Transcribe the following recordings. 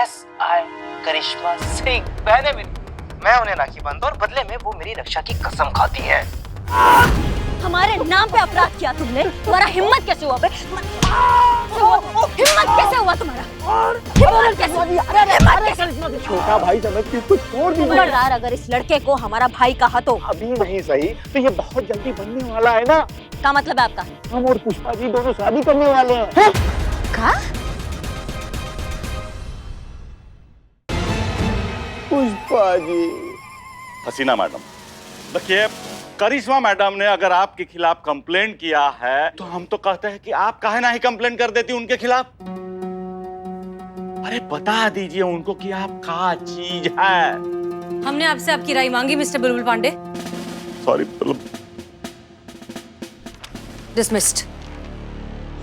SI करिश्मा सिंह। बहन है मेरी, मैं उन्हें राखी बांधता और बदले में वो मेरी रक्षा की कसम खाती है। हमारे नाम पे अपराध किया तुमने, तुम्हारा हिम्मत कैसे हुआ बे? हिम्मत कैसे हुआ तुम्हारा? हिम्मत कैसे? अरे छोटा भाई समझ के इसको छोड़ दीजिए। खबरदार, अगर इस लड़के को हमारा भाई कहा तो। अभी नहीं सही तो ये बहुत जल्दी बनने वाला है ना। क्या मतलब है आपका? हम और पुष्पा जी दोनों शादी करने वाले हैं। क्या? पुष्पा जी। हसीना मैडम, देखिए करिश्मा मैडम ने अगर आपके खिलाफ कंप्लेंट किया है तो हम तो कहते हैं कि आप काहे ना ही कंप्लेंट कर देती उनके खिलाफ। अरे बता दीजिए उनको कि आप क्या चीज है। हमने आपसे आपकी राय मांगी मिस्टर बुलबुल पांडे। सॉरी। डिसमिस्ड।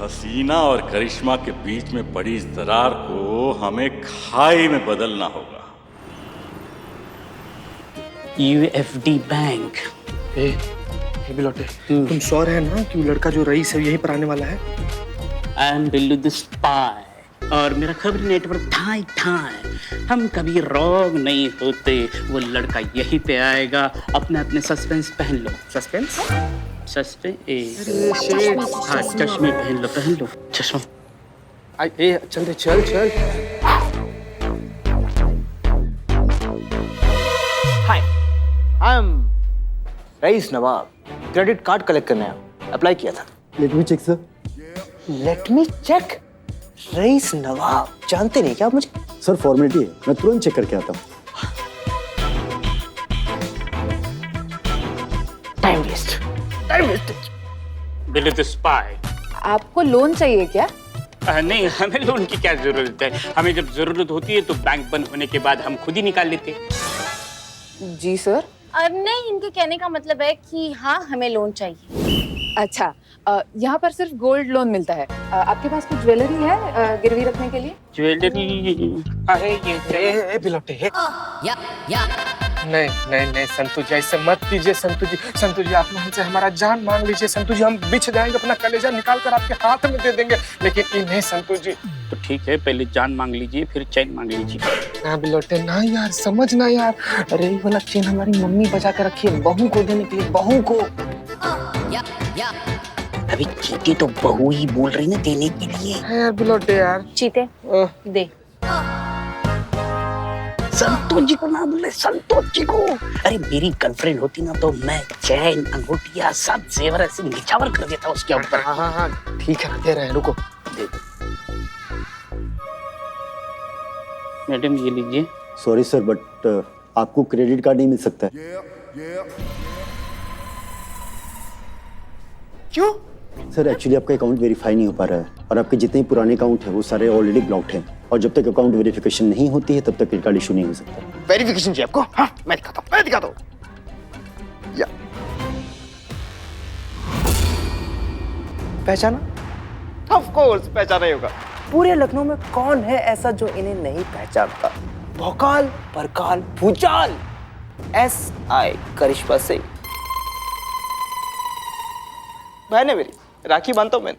हसीना और करिश्मा के बीच में पड़ी इस दरार को हमें खाई में बदलना होगा। UFD bank. बिलोटे, तुम श्योर है ना कि वो लड़का जो रईस है यहीं पर आने वाला है? I am Billu the spy और मेरा खबरी नेटवर्क ठाई ठाई। हम कभी रॉन्ग नहीं होते। वो लड़का यहीं पे आएगा। अपने सस्पेंस पहन लो। सस्पेंस? हाँ, चश्मे पहन लो चश्मा। चल चल। Hi, I am Raees Nawab. Credit card collect करने आया, अप्लाई किया था। Let me check sir. Let me check. Raees Nawab जानते नहीं क्या आप मुझे? सर फॉर्मेलिटी है, मैं तुरंत चेक करके आता हूँ। Time waste. Billu the spy. आपको लोन चाहिए क्या? नहीं, हमें लोन की क्या जरूरत है। हमें जब जरूरत होती है तो बैंक बंद होने के बाद हम खुद ही निकाल लेते। जी सर। नहीं, इनके कहने का मतलब है कि हाँ हमें लोन चाहिए। अच्छा, यहाँ पर सिर्फ गोल्ड लोन मिलता है। आपके पास कुछ ज्वेलरी है गिरवी रखने के लिए? ज्वेलरी ए बिलोटे, नहीं संतु जी, ऐसे मत कीजिए संतु जी आप हमसे हमारा जान मांग लीजिए संतु जी। हम बिछ जाएंगे, अपना कलेजा निकाल कर आपके हाथ में दे देंगे, लेकिन ये नहीं संतु जी। तो ठीक है, पहले जान मांग लीजिए फिर चैन मांग लीजिए। ना बिलोटे ना यार, समझना यार। अरे ये वाला चेन हमारी मम्मी बचा कर रखी है बहू को देने के लिए, बहू को। अभी चीते तो बहू ही बोल रही ना देने के लिए। है यार बिलोटे यार। चीते दे। संतोष जी को ना बोले, संतोष जी को। अरे मेरी गर्लफ्रेंड होती ना तो मैं चैन अंगूठिया सब जेवर ऐसे निछावर कर देता उसके ऊपर। हाँ ठीक है, दे रहे हैं, रुको। दे दो मैडम, ये लीजिए। सॉरी सर बट आपको क्रेडिट कार्ड नहीं मिल सकता है। क्यों? सर एक्चुअली आपका अकाउंट वेरीफाई नहीं हो पा रहा है और आपके जितने पुराने अकाउंट है वो सारे ऑलरेडी ब्लॉक्ड हैं और जब तक अकाउंट वेरिफिकेशन नहीं होती है तब तक क्रेडिट कार्ड इशू नहीं हो सकता। वेरिफिकेशन चाहिए आपको? हाँ, मैं दिखाता हूँ। या पहचाना? ऑफ कोर्स पहचाना ही होगा। पूरे लखनऊ में कौन है ऐसा जो इन्हें नहीं पहचानता? भौकाल, परकाल, भूचाल, SI करिश्मा सिंह। बहन है मेरी, राखी बांधता हूँ मैं।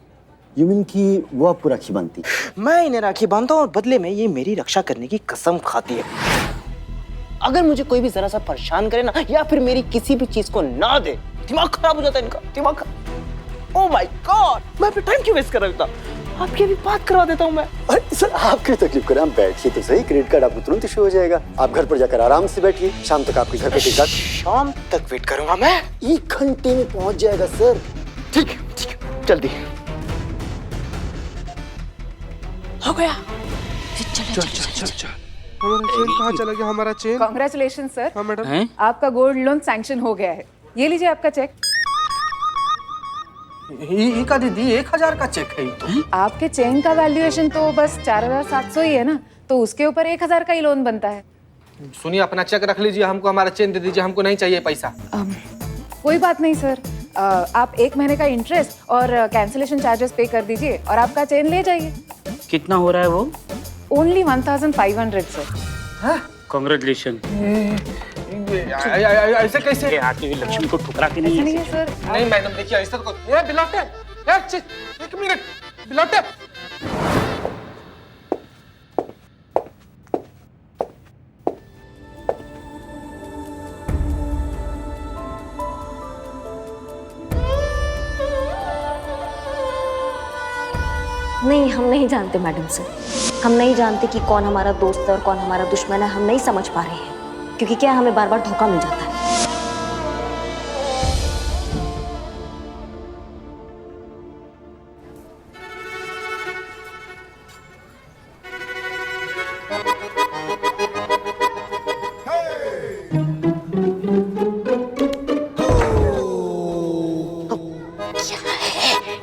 यू मीन कि वो आपको राखी बांधती? मैं इन्हें राखी बांधता हूँ और बदले में ये मेरी रक्षा करने की कसम खाती है। अगर मुझे कोई भी जरा सा परेशान करे ना या फिर मेरी किसी भी चीज को ना दे, दिमाग खराब हो जाता है इनका, दिमाग खराब। ओह माय गॉड, मैं अपना टाइम क्यों वेस्ट कर रहा था? आपकी अभी बात करवा देता हूँ मैं। अरे सर आप क्यों तकलीफ करें, आप बैठिए तो सही, क्रेडिट कार्ड आपको तुरंत इशू हो जाएगा। आप घर पर जाकर आराम से बैठिए, शाम तक आपके घर पे क्रेडिट कार्ड। शाम तक वेट करूंगा मैं? 1 घंटे में पहुंच जाएगा सर। ठीक है जल्दी हो गया। चल हमारा चेन कहाँ चला गया? हमारा चेन। Congratulation sir. हाँ मैडम। आपका गोल्ड लोन सैंक्शन हो गया है। ये लीजिए आपका चेक। ये का दीदी 1000 का चेक है तो। आपके चेन का वैल्यूएशन तो बस 4700 ही है ना, तो उसके ऊपर 1000 का ही लोन बनता है। सुनिए, अपना चेक रख लीजिए, हमको हमारा चेन दे दीजिए, हमको नहीं चाहिए पैसा। कोई बात नहीं सर, आप 1 महीने का इंटरेस्ट और कैंसिलेशन चार्जेस पे कर दीजिए और आपका चेन ले जाइए। कितना हो रहा है वो? Only 1500 sir. कांग्रेचुलेशन। ऐसे कैसे? आती हुई लक्ष्मी को ठुकरा के नहीं नहीं है सर। नहीं मैडम देखिए, ऐसा तो ये बिलोटे, एक मिनट बिलोटे। नहीं, हम नहीं जानते मैडम सर। हम नहीं जानते कि कौन हमारा दोस्त है और कौन हमारा दुश्मन है। हम नहीं समझ पा रहे हैं क्योंकि क्या हमें बार बार धोखा मिल जाता है।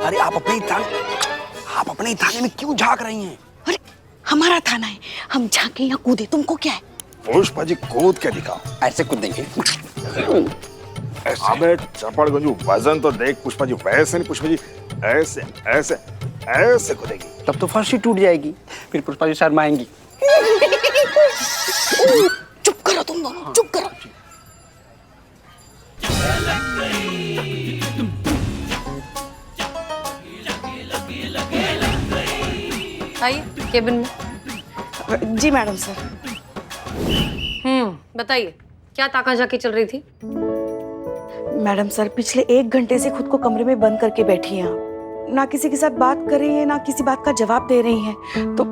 अरे आप अपने ही थाने में क्यों झांक रही हैं? अरे हमारा थाना है, हम झांके या कूदे, तुमको क्या है? पुष्पा जी कूद के दिखाओ। ऐसे कूदेंगे। अबे चपड़गंजू, वजन तो देख पुष्पा जी। वैसे नहीं पुष्पा जी, ऐसे ऐसे ऐसे कूदेगी। तब तो फर्श ही टूट जाएगी, फिर पुष्पा जी शर्माएंगी। चुप करो तुम दोनों, चुप करो। आइए केबिन में। जी मैडम सर। बताइए क्या ताका झाकी चल रही थी? मैडम सर, पिछले 1 घंटे से खुद को कमरे में बंद करके बैठी हैं आप। ना किसी के साथ बात कर रही हैं, ना किसी बात का जवाब दे रही हैं। तो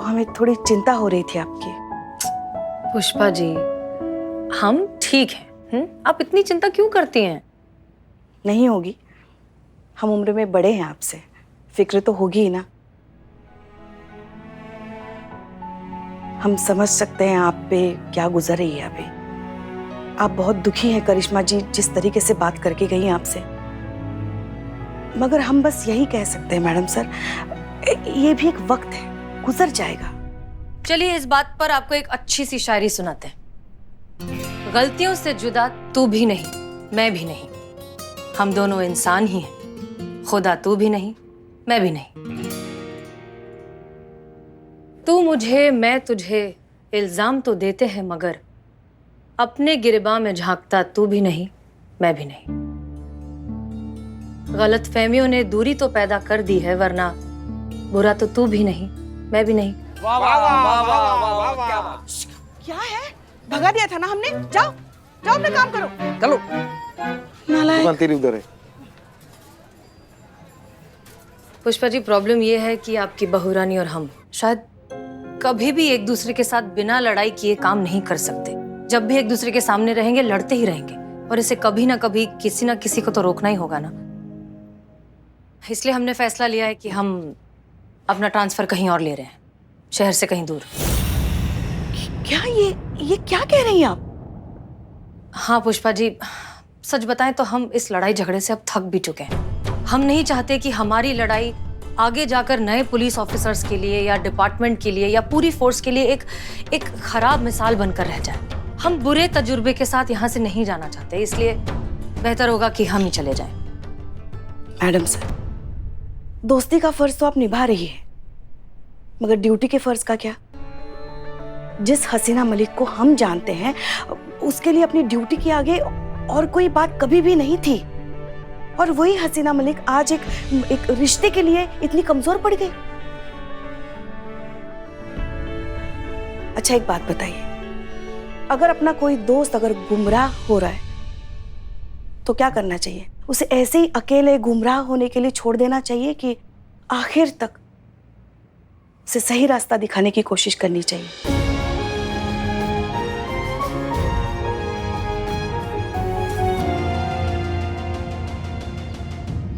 हमें थोड़ी चिंता हो रही थी आपकी। पुष्पा जी, हम ठीक हैं। आप इतनी चिंता क्यों करती हैं? नहीं होगी, हम उम्र में बड़े हैं आपसे, फिक्र तो होगी ही ना। हम समझ सकते हैं आप पे क्या गुजर रही है अभी। आप बहुत दुखी हैं करिश्मा जी, जिस तरीके से बात करके गई हैं आपसे। मगर हम बस यही कह सकते हैं मैडम सर, ये भी एक वक्त है, गुजर जाएगा। चलिए इस बात पर आपको एक अच्छी सी शायरी सुनाते हैं। गलतियों से जुदा तू भी नहीं, मैं भी नहीं, हम दोनों इंसान ही हैं। खुदा तू भी नहीं, मैं भी नहीं। तू मुझे, मैं तुझे इल्जाम तो देते हैं, मगर अपने गिरबां में झांकता तू भी नहीं, मैं भी नहीं। गलतफहमियों ने दूरी तो पैदा कर दी है, वरना बुरा तो तू भी नहीं, मैं भी नहीं। वाह वाह वाह वाह वाह वाह। क्या है? भगा दिया था ना हमने। जाओ जाओ, अपना काम करो। चलो। नालायक। तेरी उधर है। पुष्पा जी, प्रॉब्लम ये है कि आपकी बहू रानी और हम शायद कभी भी एक दूसरे के साथ बिना लड़ाई किए काम नहीं कर सकते। जब भी एक दूसरे के सामने रहेंगे, लड़ते ही रहेंगे, और इसे कभी ना कभी किसी ना किसी को तो रोकना ही होगा ना। इसलिए हमने फैसला लिया है कि हम अपना ट्रांसफर कहीं और ले रहे हैं, शहर से कहीं दूर। क्या ये क्या कह रही हैं आप? हाँ पुष्पा जी, सच बताएं तो हम इस लड़ाई झगड़े से अब थक भी चुके हैं। हम नहीं चाहते कि हमारी लड़ाई आगे जाकर नए पुलिस ऑफिसर्स के लिए या डिपार्टमेंट के लिए या पूरी फोर्स के लिए एक खराब मिसाल बनकर रह जाए। हम बुरे तजुर्बे के साथ यहाँ से नहीं जाना चाहते, इसलिए बेहतर होगा कि हम ही चले जाएं। मैडम सर, दोस्ती का फर्ज तो आप निभा रही है, मगर ड्यूटी के फर्ज का क्या? जिस हसीना मलिक को हम जानते हैं, उसके लिए अपनी ड्यूटी के आगे और कोई बात कभी भी नहीं थी। और वही हसीना मलिक आज एक रिश्ते के लिए इतनी कमजोर पड़ गई। अच्छा एक बात बताइए, अगर अपना कोई दोस्त अगर गुमराह हो रहा है तो क्या करना चाहिए? उसे ऐसे ही अकेले गुमराह होने के लिए छोड़ देना चाहिए कि आखिर तक उसे सही रास्ता दिखाने की कोशिश करनी चाहिए?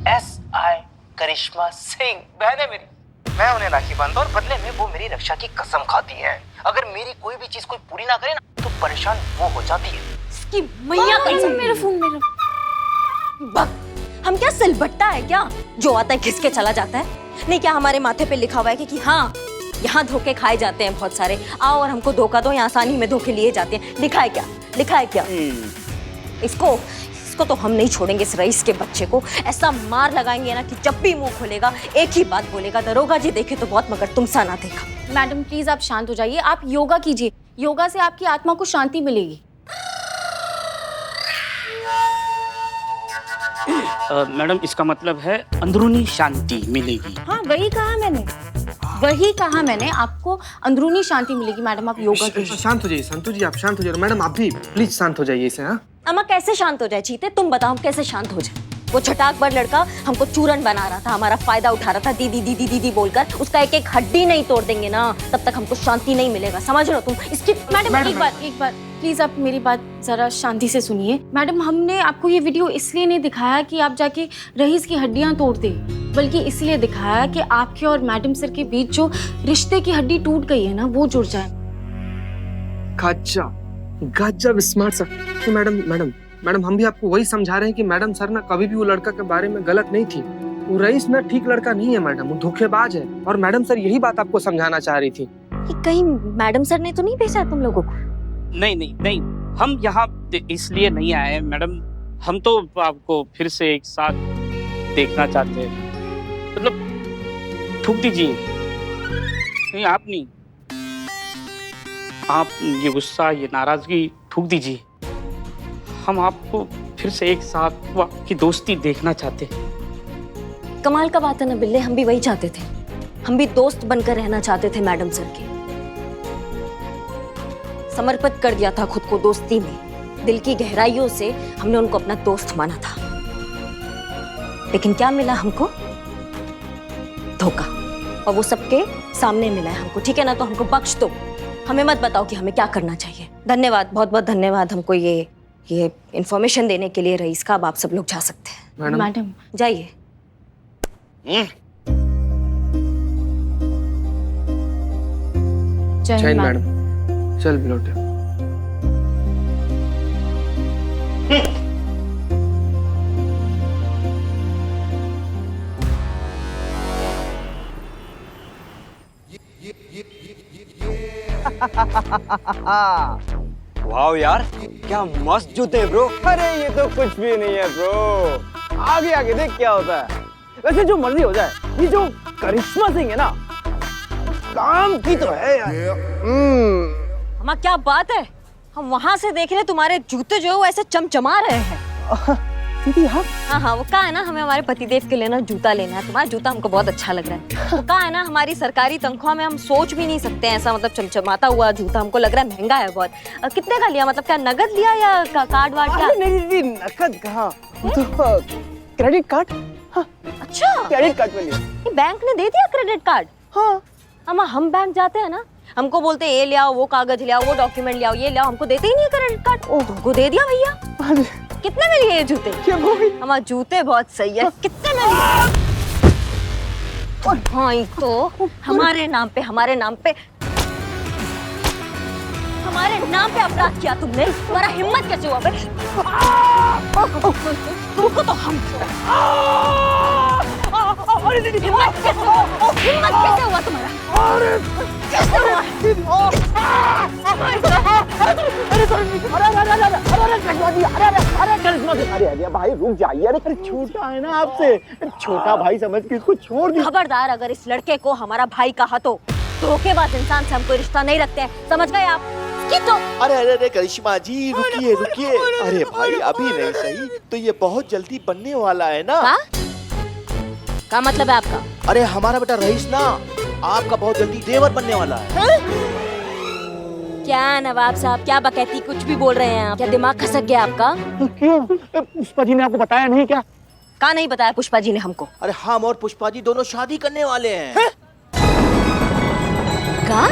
SI करिश्मा सिंह बहन है मेरी। मैं उन्हें राखी बांधता और बदले में वो मेरी रक्षा की कसम खाती है। अगर मेरी कोई भी चीज कोई पूरी ना करे ना, तो परेशान वो हो जाती है। इसकी मैया कसम। मेरा फोन हम क्या सिलबट्टा है क्या, जो आता है खिसके चला जाता है? नहीं, क्या हमारे माथे पे लिखा हुआ है कि हाँ यहाँ धोखे खाए जाते हैं बहुत सारे, आओ और हमको धोखा दो, यहाँ आसानी में धोखे लिए जाते हैं? लिखा है क्या? लिखा है क्या? इसको तो हम नहीं छोड़ेंगे। इस रईस के बच्चे को ऐसा मार लगाएंगे ना कि जब भी मुंह खोलेगा एक ही बात बोलेगा, दरोगा जी देखे तो बहुत, मगर तुम सा ना देखा। मैडम प्लीज आप शांत हो जाइए, आप योगा कीजिए, योगा से आपकी आत्मा को शांति मिलेगी। मैडम इसका मतलब है अंदरूनी शांति मिलेगी। हाँ वही कहा मैंने, आपको अंदरूनी शांति मिलेगी। मैडम आप योगा कीजिए। शांत हो जाइए संतु जी, आप शांत हो जाइए। मैडम आप भी प्लीज शांत हो जाइए इसे। हाँ अम्मा कैसे शांत हो जाए? चीते तुम बताओ कैसे शांत हो जाए? वो छटाकभर लड़का हमको चूरन बना रहा था, हमारा फायदा उठा रहा था, दीदी दीदी दीदी बोलकर। उसका एक एक हड्डी नहीं तोड़ देंगे ना, तब तक हमको शांति नहीं मिलेगा, समझ लो तुम। इसकी मैडम एक बार प्लीज आप मेरी बात जरा शांति से सुनिए। मैडम, हमने आपको ये वीडियो इसलिए नहीं दिखाया कि आप जाके रईस की हड्डियां तोड़ दे, बल्कि इसलिए दिखाया कि आपके और मैडम सर के बीच जो रिश्ते की हड्डी टूट गई है ना, वो जुड़ जाए। गजब स्मार्ट सर। तो मैडम हम भी आपको वही समझा रहे हैं कि मैडम सर ना कभी भी वो लड़का के बारे में गलत नहीं थी। वो रईस ना ठीक लड़का नहीं है मैडम, वो धोखेबाज है। और मैडम सर यही बात आपको समझाना चाह रही थी। कि कहीं मैडम सर ने तो नहीं भेजा तुम लोगों को? नहीं, हम यहाँ इसलिए नहीं आए मैडम, हम तो आपको फिर से एक साथ देखना चाहते हैं। मतलब थूक दीजिए। नहीं, आप नहीं, आप ये गुस्सा, ये नाराजगी थूक दीजिए। हम आपको फिर से एक साथ वो आपकी दोस्ती देखना चाहते हैं। कमाल का बात है ना बिल्ले, हम भी वही चाहते थे। हम भी दोस्त बनकर रहना चाहते थे मैडम सर के। समर्पित कर दिया था खुद को दोस्ती में। दिल की गहराइयों से हमने उनको अपना दोस्त माना था, लेकिन क्या मिला हमको? धोखा। और वो सबके सामने मिला है हमको, ठीक है ना? तो हमको बख्श दो, हमें मत बताओ कि हमें क्या करना चाहिए। धन्यवाद, बहुत बहुत धन्यवाद हमको ये इंफॉर्मेशन देने के लिए रईस का। अब आप सब लोग जा सकते हैं। मैडम जाइए। जय हिंद मैडम। चल बिलोटे। वाह यार, क्या मस्त जूते हैं ब्रो। अरे ये तो कुछ भी नहीं है ब्रो, आगे आगे देख क्या होता है। वैसे जो मर्जी हो जाए, ये जो करिश्मा सिंह है ना, काम की तो है यार। हमारा क्या बात है, हम वहां से देख रहे तुम्हारे जूते जो है वो ऐसे चमचमा रहे हैं। दीदी आप? हाँ, वो कहा है ना हमें हमारे पतिदेव के लिए ना जूता लेना है। तुम्हारा जूता हमको बहुत अच्छा लग रहा है। वो कहा है ना हमारी सरकारी तनख्वाह में हम सोच भी नहीं सकते हैं ऐसा मतलब चमचमाता हुआ जूता। हमको लग रहा है महंगा है बहुत। कितने का लिया, मतलब क्या नगद लिया या कार्ड वार्ड? क्या? नहीं दीदी, नकद कहाँ, तो क्रेडिट कार्ड। हाँ। अच्छा, क्रेडिट कार्ड पे लिया। बैंक ने दे दिया क्रेडिट कार्ड? हाँ। हम बैंक जाते हैं ना, हमको बोलते हैं ये ले आओ, वो कागज ले आओ, वो डॉक्यूमेंट ले आओ, ये ले आओ, हमको देते ही नहीं क्रेडिट कार्ड। तुमको दे दिया भैया। कितने में लिए ये जूते? हमारे जूते बहुत सही है। कितने में लिए? भाई तो हमारे नाम पे अपराध किया तुमने। तुम्हारा हिम्मत कैसे हुआ? तुमको तो हम हिम्मत कैसे हुआ तुम्हारा? कैसे हुआ? अरे भाई रुक जाइए। अरे छोटा है ना आपसे, छोटा भाई समझ के इसको छोड़ दिया। खबरदार, अगर इस लड़के को हमारा भाई कहा तो धोखेबाज इंसान से हमको रिश्ता नहीं रखते हैं, समझ गए आप? तो अरे करिश्मा जी रुकिए। अरे भाई अभी नहीं सही तो ये बहुत जल्दी बनने वाला है ना। क्या मतलब है आपका? अरे हमारा बेटा रईस ना आपका बहुत जल्दी देवर बनने वाला है। क्या नवाब साहब, क्या बकैती कुछ भी बोल रहे हैं आप? क्या दिमाग खसक गया आपका? क्यों? पुष्पा जी ने आपको बताया नहीं क्या? कहा नहीं बताया पुष्पा जी ने हमको? अरे हम और पुष्पा जी दोनों शादी करने वाले हैं। क्या?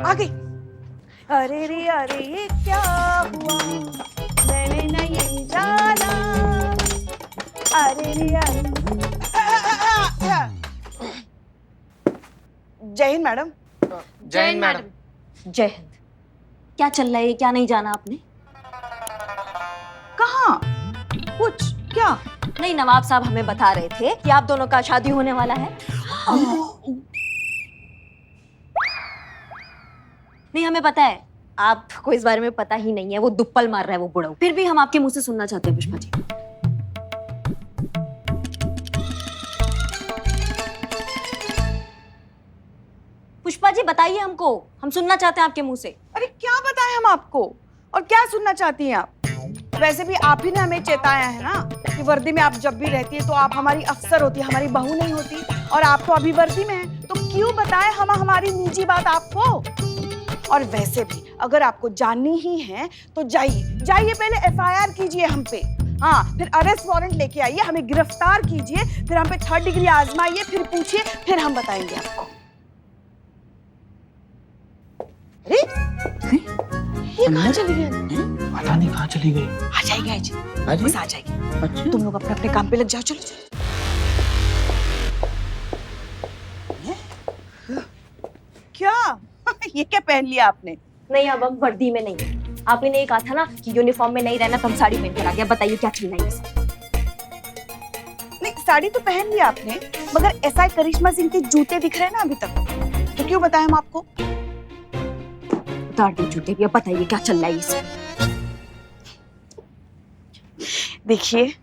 आगे। अरे ये क्या हुआ, मैंने नहीं जाना। अरे जय हिंद मैडम। जय हिंद मैडम। जय हिंद। क्या चल रहा है, क्या नहीं जाना आपने? कहाँ कुछ? क्या नहीं, नवाब साहब हमें बता रहे थे कि आप दोनों का शादी होने वाला है। नहीं, हमें पता है, आपको इस बारे में पता ही नहीं है। वो दुप्पल मार रहा है वो बुढ़ा। फिर भी हम आपके मुंह से सुनना चाहते हैं पुष्पा जी। पुष्पा जी बताइए हमको, हम सुनना चाहते हैं आपके मुंह से। अरे क्या बताएं हम आपको, और क्या सुनना चाहती हैं आप? वैसे भी आप ही ने हमें चेताया है ना कि वर्दी में आप जब भी रहती है तो आप हमारी अफसर होती, हमारी बहू नहीं होती, और आप तो अभी वर्दी में हैं, तो क्यों बताएं हम हमारी निजी बात आपको। और वैसे भी अगर आपको जाननी ही है तो जाइए पहले FIR कीजिए हम पे, हाँ, फिर अरेस्ट वारंट लेके आइए, हमें गिरफ्तार कीजिए, फिर हम पे 3rd डिग्री आजमाइए, फिर पूछिए, फिर हम बताएंगे आपको। अरे ये कहाँ चली गई? पता नहीं कहाँ चली गई। आ जाएगी आज, बस आ जाएगी। अच्छा। तुम लोग अपने अपने काम पे लग जाओ, चलो चलो। क्या ये क्या पहन लिया आपने? नहीं, अब हम वर्दी में नहीं है। आप ही ने कहा था ना कि यूनिफॉर्म में नहीं रहना, तो हम साड़ी पहन कर आ गया। बताइए क्या चलना है इसे? नहीं, साड़ी तो पहन लिया आपने, मगर SI करिश्मा सिंह के जूते दिख रहे हैं ना अभी तक, तो क्यों बताएं हम आपको? उतार दो जूते भी, अब बताइए क्या चल रहा है इसे? देखिए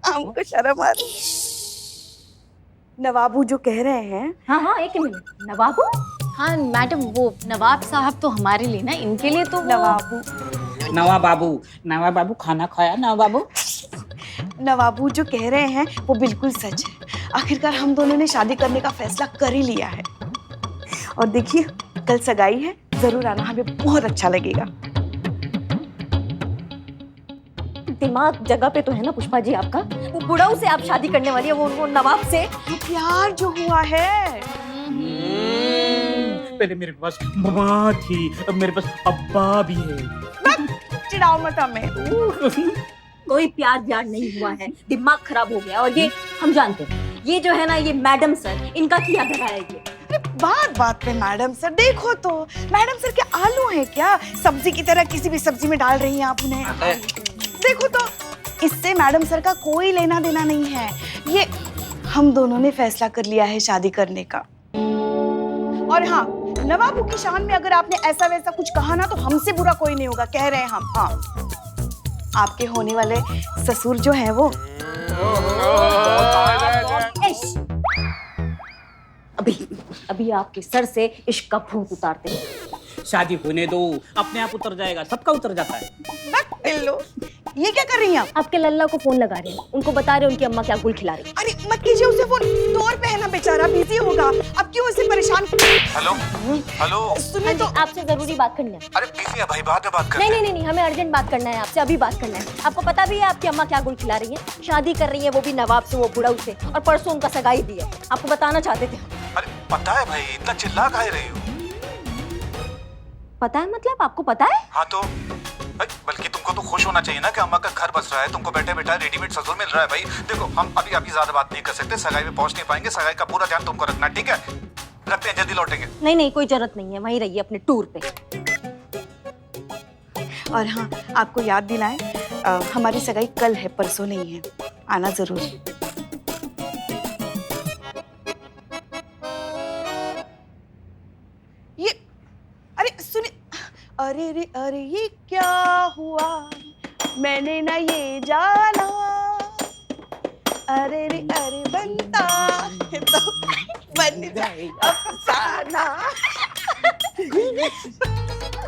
हमको शर्म आ रही। नवाबू जो कह रहे हैं। हाँ, एक मिनट, नवाबू? हाँ मैडम, वो नवाब साहब तो हमारे लिए ना, इनके लिए तो नवाब बाबू खाना खाया नवाबू? नवाबू जो कह रहे हैं वो बिल्कुल सच है। आखिरकार हम दोनों ने शादी करने का फैसला कर ही लिया है। और देखिए कल सगाई है, जरूर आना, हमें बहुत अच्छा लगेगा। दिमाग जगह पे तो है ना पुष्पा जी आपका? वो बुढ़ाऊ से आप शादी करने वाली है, वो नवाब से? तो प्यार जो हुआ है। पहले मेरे पास माँ थी, अब मेरे पास अब्बा भी है। चिढ़ाओ मत हमें। कोई प्यार नहीं हुआ है, दिमाग खराब हो गया। और ये हम जानते हैं, ये जो है ना, ये मैडम सर, इनका किया धरा है ये। बात पे मैडम सर, देखो तो मैडम सर क्या आलू है क्या? सब्जी की तरह किसी भी सब्जी में डाल रही हैं आप उन्हें। देखो तो, इससे मैडम सर का कोई लेना देना नहीं है। ये हम दोनों ने फैसला कर लिया है शादी करने का। और हाँ, नवाबू की शान में अगर आपने ऐसा वैसा कुछ कहा ना, तो हमसे बुरा कोई नहीं होगा, कह रहे हैं हम। हाँ, आपके होने वाले ससुर जो है वो। अभी आपके सर से इश्क का भूत उतारते हैं। शादी होने दो, अपने आप उतर जाएगा, सबका उतर जाता है। लो, ये क्या कर रही हैं आप? आपके लल्ला को फोन लगा रहे हैं, उनको बता रहे हैं उनकी अम्मा क्या गुल खिला रही है। अरे मत कीजिए उसे फोन, डोर पे है ना बेचारा, बिजी होगा। अब क्यों उसे परेशान? हेलो सुनिए तो, आपसे जरूरी बात करनी है। अरे बिजी है भाई, बाद में बात करते हैं। नहीं, हमें अर्जेंट बात करना है आपसे, अभी बात करना है। आपको पता भी है आपकी अम्मा क्या गुल खिला रही है? शादी कर रही है, वो भी नवाब से, वो बुढ़ाऊ से, और परसों उनका सगाई भी है। आपको बताना चाहते थे। अरे पता है भाई, इतना चिल्ला काहे रही हो? पता है मतलब? आपको पता है? हाँ तो बल्कि तुमको तो खुश होना चाहिए ना कि अम्मा का घर बस रहा है, तुमको बैठे बैठा रेडीमेड ससुर मिल रहा है। भाई देखो, हम अभी ज्यादा बात नहीं कर सकते, सगाई में पहुंच नहीं पाएंगे। सगाई का पूरा ध्यान तुमको रखना, ठीक है? रखते हैं, जल्दी लौटेंगे। नहीं, कोई जरूरत नहीं है, वहीं रहिए अपने टूर पे। और हाँ, आपको याद दिलाएं, हमारी सगाई कल है, परसों नहीं है, आना जरूर। ये अरे सुनिए, अरे ये क्या हुआ, मैंने ना ये जाना। अरे बनता है तो बन जाए अफसाना।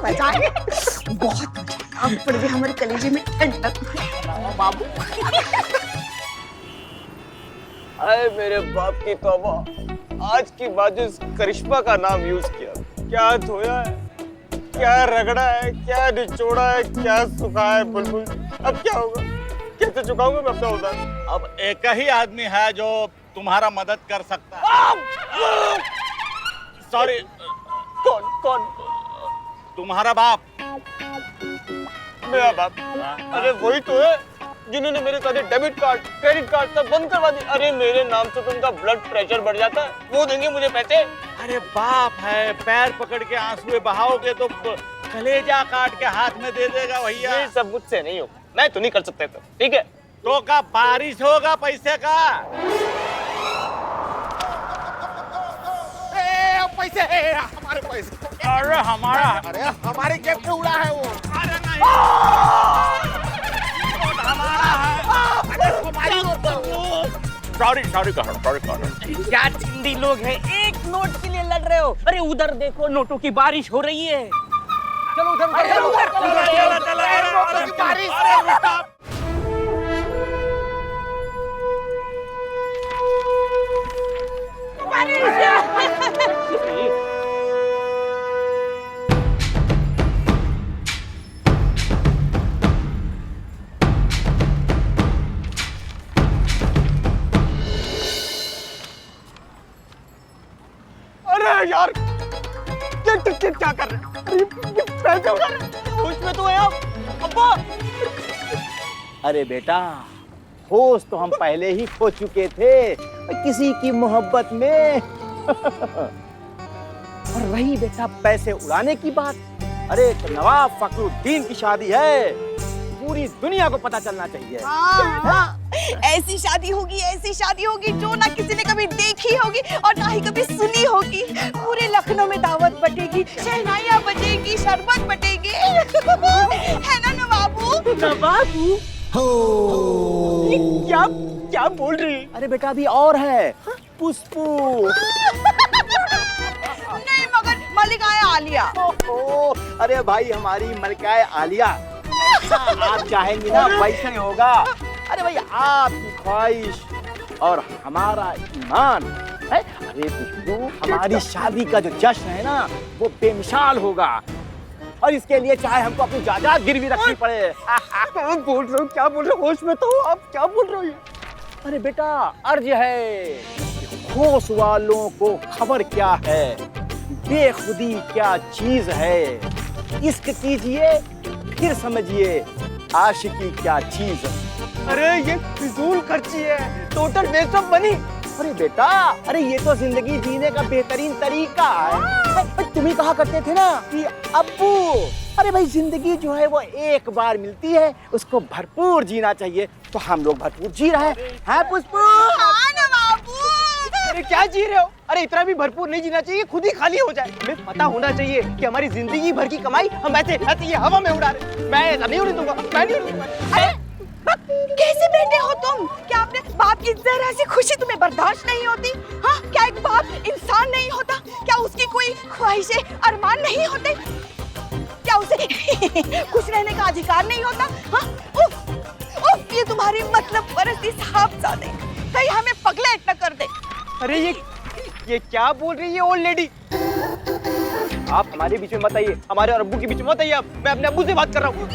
मजा आया, बहुत मजा। अब पड़ गई हमारे कलेजे में ठंडक। बाबू अरे मेरे बाप की तौबा, आज की बात जो करिश्मा का नाम यूज किया, क्या धोया है, क्या रगड़ा है, क्या निचोड़ा है, क्या सुखा है। बुलबुल, अब क्या होगा? कैसे चुकाऊंगा मैं अपना उधार? अब एक ही आदमी है जो तुम्हारा मदद कर सकता है। सॉरी, कौन? तुम्हारा बाप। मेरा बाप? अरे वही तो है जिन्होंने मेरे सारे डेबिट कार्ड, क्रेडिट कार्ड सब बंद करवा दिए। अरे मेरे नाम से तो उनका ब्लड प्रेशर बढ़ जाता है, वो देंगे मुझे पैसे? अरे बाप है, पैर पकड़ के आंसू बहाओगे तो कलेजा काट के हाथ में दे देगा भैया। ये सब मुझसे नहीं होगा, मैं तो नहीं कर सकता तो, ठीक है? तो का बारिश होगा पैसे का। पैसे हमारे पैसे। अरे हमारा, अरे हमारी जेब से उड़ा है वो। अरे नहीं, हमारा है। सॉरी क्या चिंदी लोग हैं, एक नोट के लिए लड़ रहे हो? अरे उधर देखो, नोटों की बारिश हो रही है। चलो उधर अरे यार क्या कर रहे हैं? पैसे उड़ा रहे हैं। होश में तो है आप अब्बा। अरे बेटा, होश तो हम पहले ही खो चुके थे किसी की मोहब्बत में। और रही बेटा पैसे उड़ाने की बात, अरे तो नवाब फखरुद्दीन की शादी है, पूरी दुनिया को पता चलना चाहिए। हाँ, ऐसी शादी होगी जो ना किसी ने कभी देखी होगी और ना ही कभी सुनी होगी। पूरे लखनऊ में दावत बटेगी, शहनाइयाँ बजेगी, शरबत बटेगी। है ना नवाबू? नवाबू क्या क्या बोल रही है? अरे बेटा अभी और है, पुष्पू। नहीं मगर मलिकाए आलिया। अरे भाई हमारी मलिकाए आलिया, आप चाहेंगी ना वैसे ही होगा। अरे भाई आपकी ख्वाहिश और हमारा ईमान है। अरे पुष्पू, हमारी शादी का जो जश्न है ना वो बेमिसाल होगा और इसके लिए चाहे हमको अपनी जायदाद गिरवी रखनी पड़े। बोल रहे हो? क्या बोल रहे हो? होश में तो हो आप, क्या बोल रहे हो? अरे बेटा अर्ज है, होश वालों को खबर क्या है, बेखुदी क्या चीज है। इश्क कीजिए फिर समझिए आशिकी क्या चीज है। अरे ये फिजूल खर्ची है, टोटल वेस्ट ऑफ मनी। अरे बेटा, अरे ये तो जिंदगी जीने का बेहतरीन तरीका है। तुम ही कहा करते थे ना कि अब्बू, अरे भाई जिंदगी जो है वो एक बार मिलती है, उसको भरपूर जीना चाहिए। तो हम लोग भरपूर जी रहे हैं पुष्पू। हाँ नवाबू। अरे क्या जी रहे हो? अरे इतना भी भरपूर नहीं जीना चाहिए, खुद ही खाली हो जाए। हमें पता होना चाहिए कि हमारी जिंदगी भर की कमाई हम ऐसे ये हवा में उड़ा रहे। मैं ऐसा नहीं होने दूंगा, मैं नहीं होने दूंगा। अरे कैसे बेटे हो तुम? क्या अपने बाप की जरा सी खुशी तुम्हें बर्दाश्त नहीं होती? हाँ, क्या एक बाप इंसान नहीं होता? क्या उसकी कोई ख्वाहिशें अरमान नहीं होते? क्या उसे खुश रहने का अधिकार नहीं होता? हाँ, उफ, उफ, ये तुम्हारी मतलब परस्ती साहबजादे कहीं हमें पगलेट न कर दे। अरे ये क्या बोल रही है ओल्ड लेडी? आप हमारे बीच में मत आइए, हमारे और अब्बू के बीच में मत आइए। आप, मैं अपने अब्बू से बात कर रहा हूँ।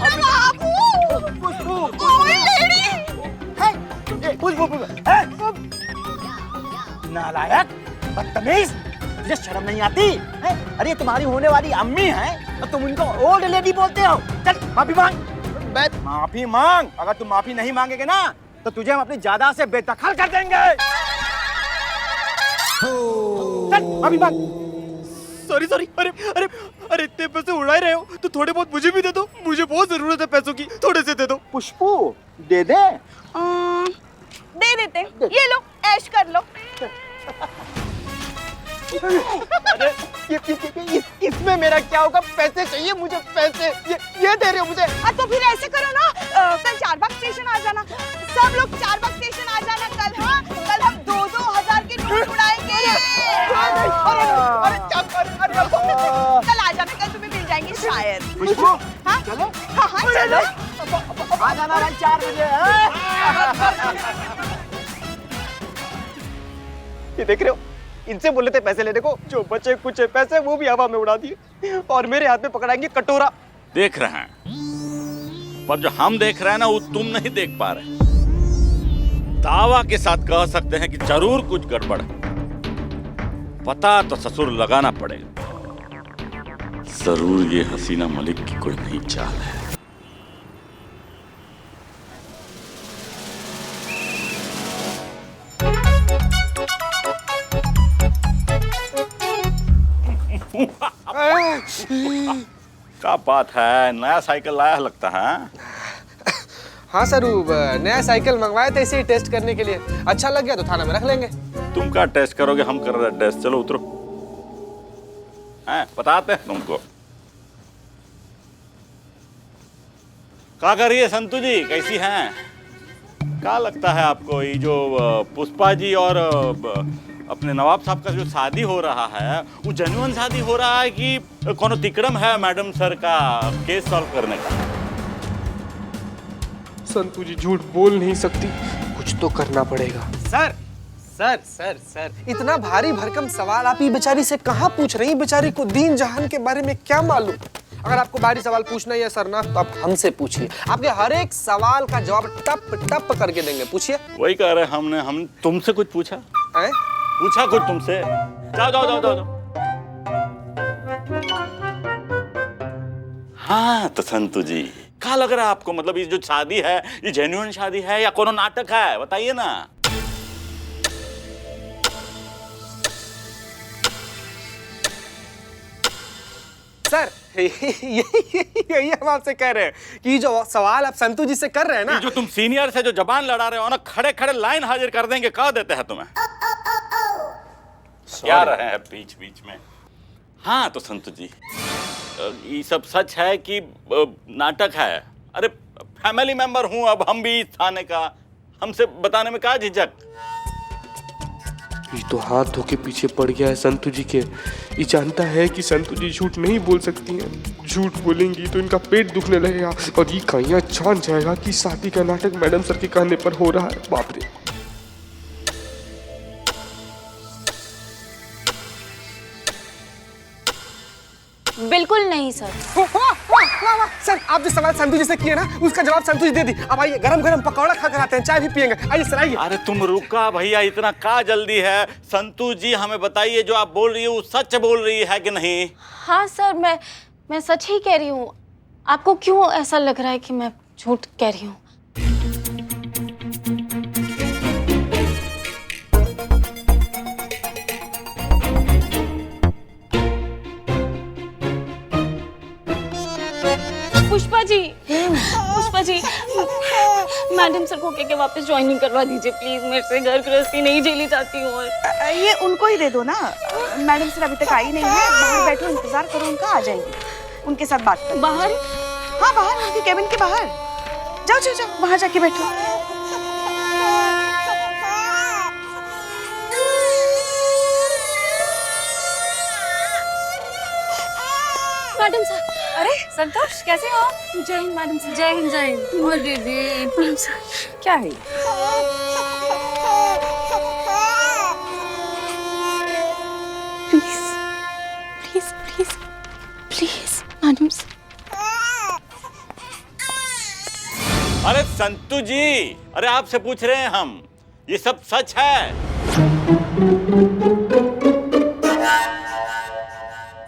नालायक, बदतमीज, तुझे शर्म नहीं आती है? अरे तुम्हारी होने वाली अम्मी है और तुम उनको ओल्ड लेडी बोलते हो। चल माफी मांग। माफी मांग। अगर तुम माफी नहीं मांगेगे ना तो तुझे हम अपनी जायदाद से बेदखल कर देंगे। चल माफी मांग। Sorry sorry. अरे अरे अरे इतने पैसे उड़ा ही रहे हो तो थोड़े बहुत मुझे भी दे दो। मुझे बहुत जरूरत है पैसों की, थोड़े से दे दो। पुष्पू दे दे। दे देते, ये लो ऐश कर लो। अरे इसमें मेरा क्या होगा? पैसे चाहिए मुझे, पैसे। ये दे रहे हो मुझे? तो फिर ऐसे करो ना, कल चारबाग स्टेशन आ जाना। सब लोग चारबाग स्टेशन आ जाना कल। हाँ, कल हम 2-2 हजार के नोट उड़ाएंगे। कल आ जाना, कल तुम्हें मिल जाएंगे शायद। हाँ चलो। हाँ चलो। आ जाना 4 बजे। ये देख रहे हो, इनसे बोले थे पैसे लेने को, जो बचे कुछ पैसे वो भी हवा में उड़ा दिए और मेरे हाथ में पकड़ाएंगे कटोरा। देख रहे हैं, पर जो हम देख रहे हैं ना वो तुम नहीं देख पा रहे। दावा के साथ कह सकते हैं कि जरूर कुछ गड़बड़ है। पता तो ससुर लगाना पड़ेगा। जरूर ये हसीना मलिक की कोई नई चाल है। क्या बात है, नया साइकिल लाया लगता है। हाँ सर, नया साइकिल मंगवाए थे इसे टेस्ट करने के लिए। अच्छा लग गया तो थाना में रख लेंगे। तुम क्या टेस्ट करोगे, हम कर रहे हैं टेस्ट। चलो उतरो, बताते हैं तुमको। क्या कर रही है संतू जी, कैसी हैं? क्या लगता है आपको ये जो पुष्पा जी और अपने नवाब साहब का जो शादी हो रहा है वो जेन्युइन शादी हो रहा है कि कोनो तिकड़म है मैडम सर का केस सॉल्व करने का? संतू जी झूठ बोल नहीं सकती, कुछ तो करना पड़ेगा। सर सर सर सर इतना भारी भरकम सवाल आप ये बेचारी से कहाँ पूछ रही हैं? बेचारी को दीन जहान के बारे में क्या मालूम? अगर आपको भारी सवाल पूछना ही है सरना तो आप हमसे पूछिए, आपके हर एक सवाल का जवाब टप टप करके देंगे। पूछिए। वही कह रहे हम तुमसे कुछ पूछा है? पूछा कुछ तुमसे? जाओ जाओ जाओ जाओ। हाँ तो संतू जी क्या लग रहा है आपको, मतलब ये जो शादी है ये जेन्युइन शादी है या कोनो नाटक है, बताइए ना। सर यही हम आपसे कह रहे हैं कि जो सवाल आप संतू जी से कर रहे हैं ना, जो तुम सीनियर से जो जबान लड़ा रहे हो ना, खड़े खड़े लाइन हाजिर कर देंगे, कह देते हैं तुम्हें। क्या रहे हैं बीच बीच में। हाँ तो संतू जी ये सब सच है कि नाटक है? अरे फैमिली मेंबर हूं अब हम भी थाने का, हमसे बताने में क्या झिझक। ये तो हाथ धो के पीछे पड़ गया है संतू जी के। ये जानता है कि संतू जी झूठ नहीं बोल सकती हैं, झूठ बोलेंगी तो इनका पेट दुखने लगेगा और ये कहीं जान जाएगा कि शादी का नाटक मैडम सर के कहने पर हो रहा है। बाप रे। बिल्कुल नहीं सर। सर आप जो सवाल संतू जी से किए ना उसका जवाब संतू जी दे दी। अब आइए गरम गरम पकौड़ा खा कर आते हैं, चाय भी पियेंगे। आइए सर आइए। अरे तुम रुका भैया, इतना क्या जल्दी है? संतू जी हमें बताइए जो आप बोल रही हो सच बोल रही है कि नहीं? हाँ सर मैं सच ही कह रही हूँ। आपको क्यों ऐसा लग रहा है कि मैं झूठ कह रही हूँ? पुष्पा जी मैडम सर को के वापस ज्वाइनिंग करवा दीजिए प्लीज। मेरे से घर गृहस्थी नहीं झेली जाती हूँ। ये उनको ही दे दो ना, मैडम सर अभी तक आई नहीं है, बाहर बैठो इंतजार करो उनका, आ जाएंगे, उनके साथ बात करो। बाहर? हाँ बाहर, उनके केबिन के बाहर। जाओ जाओ जाओ वहां जाके बैठो। Madam sir. अरे संतोष कैसे हो? जय हिंद मैडम सर। जय हिंद जय हिंद। दीदी मैडम सर क्या है? Please please please please madam sir. अरे संतू जी, अरे आपसे पूछ रहे हैं हम, ये सब सच है?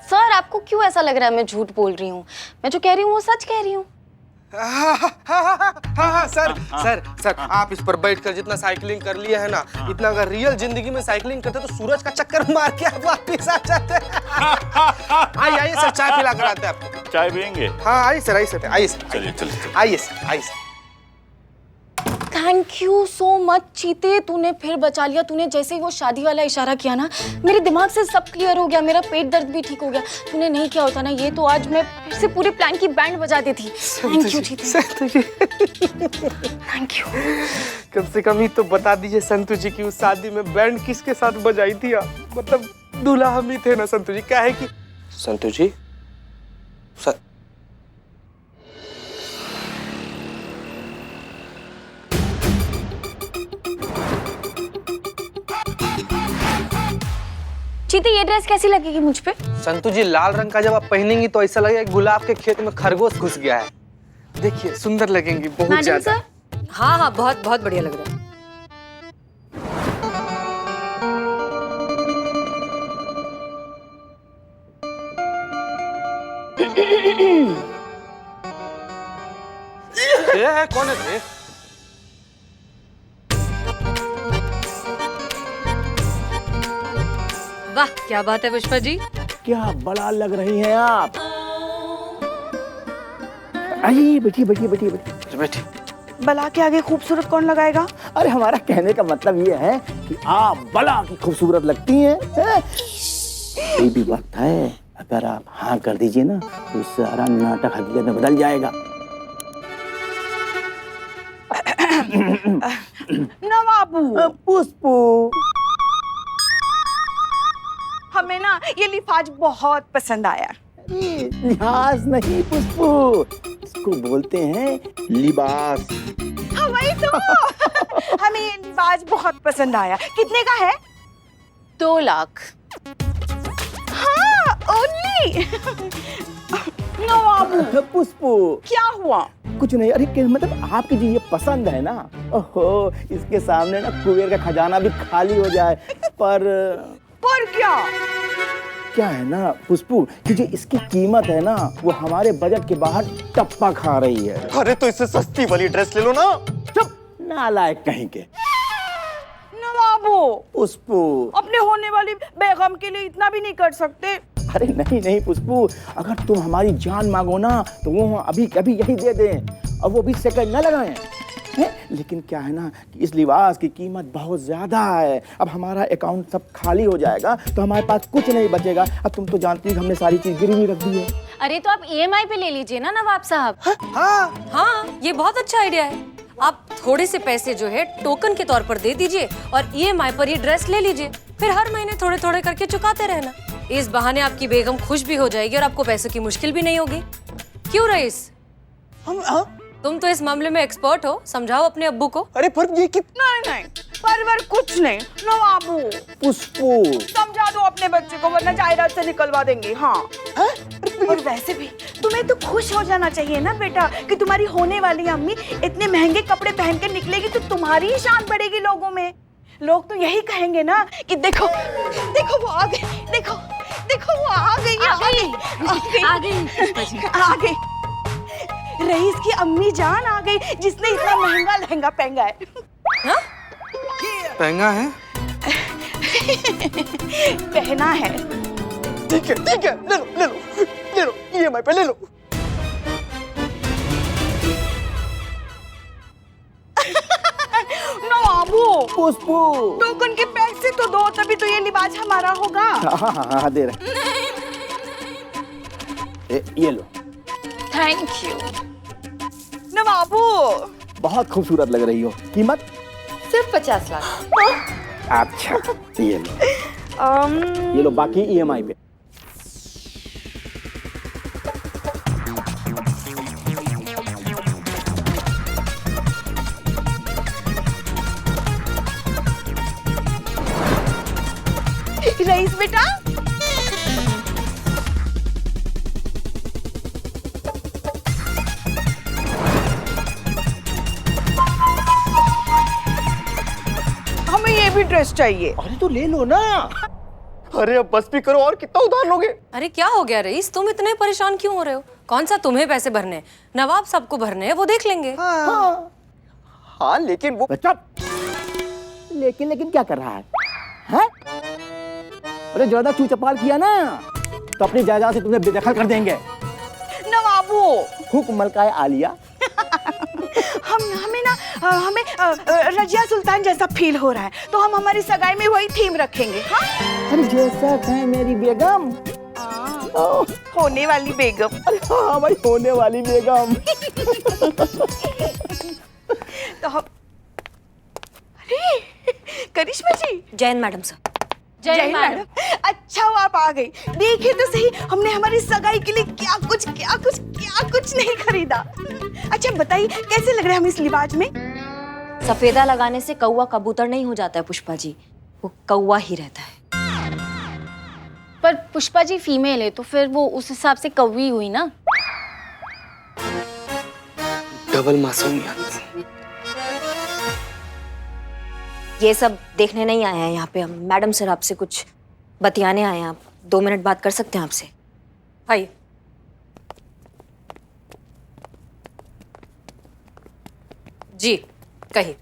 सर आपको क्यों ऐसा लग रहा है मैं झूठ बोल रही हूँ? मैं जो कह रही हूँ वो सच कह रही हूँ। हाँ सर आप इस पर बैठकर जितना साइकिलिंग कर लिया है ना, इतना अगर रियल जिंदगी में साइकिलिंग करते तो सूरज का चक्कर मार के आप वापस आ जाते। आइए सर चाय पिला कर आते हैं आपको। चाय पियेंगे? हाँ आइए सर आइए सर। चलिए चलिए आइए sir. Thank you so much चीते, तूने फिर बचा लिया। तूने जैसे ही वो शादी वाला इशारा किया ना, मेरे दिमाग से सब क्लियर हो गया, मेरा पेट दर्द भी ठीक हो गया। तूने नहीं किया होता ना ये, तो आज मैं फिर से पूरे प्लान की बैंड बजा देती। थैंक यू चीते। Thank you. कम से कम ही तो बता दीजिए संतू जी की उस शादी में बैंड किसके साथ बजाई थी आप? मतलब दूल्हा हम ही थे ना संतू जी। क्या है कि संतू जी चीते ये ड्रेस कैसी लगेगी मुझ पे? संतू जी लाल रंग का जब आप पहनेंगी तो ऐसा लगेगा गुलाब के खेत में खरगोश घुस गया है। देखिए सुंदर लगेंगी बहुत ज्यादा। हाँ बहुत बहुत बढ़िया लग रहा है। कौन है? वाह क्या बात है पुष्पा जी, क्या बड़ा लग रही हैं आप। आइए बैठिए बैठिए बैठिए बैठिए। बला के आगे खूबसूरत कौन लगाएगा? अरे हमारा कहने का मतलब ये है कि आप बला की खूबसूरत लगती हैं। ये भी वक्त है, अगर आप हाँ कर दीजिए ना तो सारा नाटक हकीकत में बदल जाएगा। नवाबू। पुष्पू हमें ना ये लिफाज बहुत पसंद आया। लिहाज नहीं पुष्पू, इसको बोलते हैं लिबास। हाँ वही तो। हमें ये लिबाज बहुत पसंद आया। कितने का है? 2 लाख। हाँ ओनली। नवाबू पुष्पू क्या हुआ? कुछ नहीं। अरे मतलब आपकी जो ये पसंद है ना, ओहो, इसके सामने ना कुबेर का खजाना भी खाली हो जाए। पर क्या है ना पुष्पू कि जो इसकी कीमत है ना वो हमारे बजट के बाहर टप्पा खा रही है। अरे तो इससे सस्ती वाली ड्रेस ले लो ना। चुप, नालायक कहीं के। नवाबू पुष्पू अपने होने वाली बेगम के लिए इतना भी नहीं कर सकते? अरे नहीं पुष्पू, अगर तुम हमारी जान मांगो ना तो वो अभी कभी यही दे दें और वो भी सेकंड न लगाएं। लेकिन क्या है ना कि इस लिबास की कीमत बहुत ज्यादा है। अब हमारा अकाउंट सब खाली हो जाएगा तो हमारे पास कुछ नहीं बचेगा। अब तुम तो जानती हो कि हमने सारी चीज गिरवी रख दी है। अरे तो आप EMI पे ले लीजिए ना नवाब साहब। हाँ, ये बहुत अच्छा आइडिया है। आप थोड़े से पैसे जो है टोकन के तौर पर दे दीजिए और EMI पर ये ड्रेस ले लीजिए। फिर हर महीने थोड़े थोड़े करके चुकाते रहना। इस बहाने आपकी बेगम खुश भी हो जाएगी और आपको पैसों की मुश्किल भी नहीं होगी। क्यों रईस? तुम तो इस मामले में एक्सपर्ट हो, समझाओ अपने अब्बू को। अरे पर ये कितना नहीं परवर कुछ नहीं। नवाबू पुष्पू समझा दो अपने बच्चे को वरना जायदाद से निकलवा देंगे। हाँ और वैसे भी तुम्हें तो खुश हो जाना चाहिए ना बेटा कि तुम्हारी होने वाली अम्मी इतने महंगे कपड़े पहन के निकलेगी तो तुम्हारी ही शान बढ़ेगी लोगों में। लोग तो यही कहेंगे ना कि देखो देखो वो आ गई, देखो देखो वो आ गई। रईस की अम्मी जान आ गई जिसने इतना महंगा लहंगा पहना है। हाँ? महंगा है? पहना है। ठीक है ले लो EMI पे ले लो। नवाबू पुष्पू टोकन के पैसे तो दो तभी तो ये लिबास हमारा होगा। हाँ दे रहे। ये लो। Thank you नवाबू। बहुत खूबसूरत लग रही हो। कीमत सिर्फ 50 लाख। अच्छा ये लो। ये लो बाकी EMI पे। रईस बेटा हमें ये भी ड्रेस चाहिए। अरे तो ले लो ना। अरे अब बस भी करो, और कितना उधार लोगे? अरे क्या हो गया रईस, तुम इतने परेशान क्यों हो रहे हो? कौन सा तुम्हें पैसे भरने हैं? नवाब सबको भरने हैं, वो देख लेंगे। हाँ लेकिन वो लेकिन क्या कर रहा है? हैं? अरे ज्यादा चूचपाल किया ना तो अपनी जायदाद से तुम्हें बेदखल कर देंगे। नवाबू हुक्म मलकाए आलिया। हमें रजिया सुल्तान जैसा फील हो रहा है तो हम हमारी सगाई में वही थीम रखेंगे। हाँ? अरे जैसा है मेरी बेगम। होने वाली बेगम। अरे हाँ भाई होने वाली बेगम। तो हम अरे करिश्मा जी। Jain madam sir. जय मैडम। अच्छा वो आप आ गई। देखिए तो सही हमने हमारी सगाई के लिए क्या कुछ नहीं खरीदा। अच्छा बताइए कैसे लग रहे हैं हम इस लिबाज में? सफेदा लगाने से कौवा कबूतर नहीं हो जाता है पुष्पा जी, वो कौवा ही रहता है। पर पुष्पा जी फीमेल है तो फिर वो उस हिसाब से कौवी हुई ना। डबल मासूमियत। ये सब देखने नहीं आए हैं यहाँ पे हम। मैडम सर आपसे कुछ बतियाने आए हैं। आप 2 मिनट बात कर सकते हैं आपसे? आइए। जी कहिए।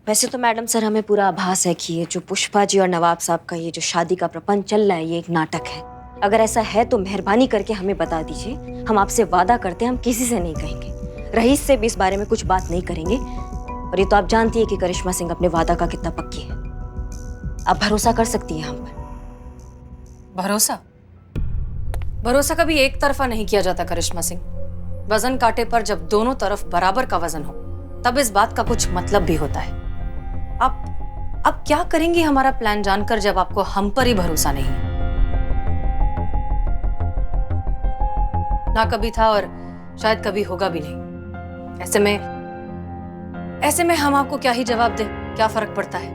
वैसे तो मैडम सर हमें पूरा आभास है कि ये जो पुष्पा जी और नवाब साहब का ये जो शादी का प्रपंच चल रहा है ये एक नाटक है। अगर ऐसा है तो मेहरबानी करके हमें बता दीजिए। हम आपसे वादा करते हैं हम किसी से नहीं कहेंगे, रईस से भी इस बारे में कुछ बात नहीं करेंगे। और ये तो आप जानती है कि करिश्मा सिंह अपने वादा का कितना पक्की है। आप भरोसा कर सकती हैं हम पर। भरोसा कभी एक तरफा नहीं किया जाता करिश्मा सिंह। वजन कांटे पर जब दोनों तरफ बराबर का वजन हो तब इस बात का कुछ मतलब भी होता है। आप क्या करेंगी हमारा प्लान जानकर जब आपको हम पर ही भरोसा नहीं? ना कभी था और शायद कभी होगा भी नहीं। ऐसे में हम आपको क्या ही जवाब दें, क्या फर्क पड़ता है।